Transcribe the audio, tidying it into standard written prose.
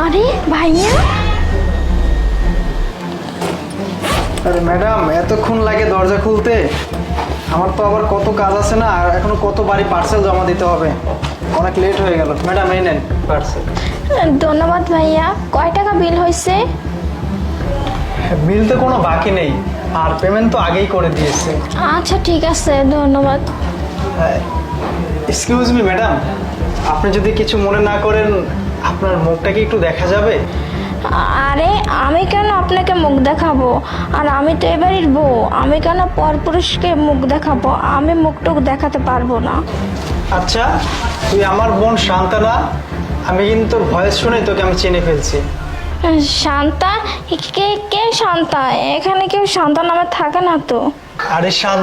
আরে ভাইয়া, আরে ম্যাডাম, এতক্ষণ লাগে দরজা খুলতে? আমার তো আবার কত কাজ আছে না, আর এখনো কত বাড়ি পার্সেল জমা দিতে হবে, অনেক লেট হয়ে গেল। ম্যাডাম এই নেন পার্সেল। ধন্যবাদ ভাইয়া। কয় টাকা বিল হয়েছে? বিল তো কোনো বাকি নেই, আর পেমেন্ট তো আগেই করে দিয়েছে। আচ্ছা ঠিক আছে, ধন্যবাদ। এক্সকিউজ মি ম্যাডাম, আপনি যদি কিছু মনে না করেন, আপনার মুখটা কি একটু দেখা যাবে? আরে আমি কেন আপনাকে মুখ দেখাবো? আর আমি তো এবারের বউ, আমি কেন পরপুরুষকে মুখ দেখাবো? আমি মুখটুক দেখাতে পারবো না। আচ্ছা, তুই আমার বোন শান্তা না? আমি কিন্তু ভয়েস শুনে তোকে আমি চিনে ফেলছি। শান্তা? কে কে শান্তা? এখানে কেউ শান্তা নামে থাকে না তো। আরে শান্ত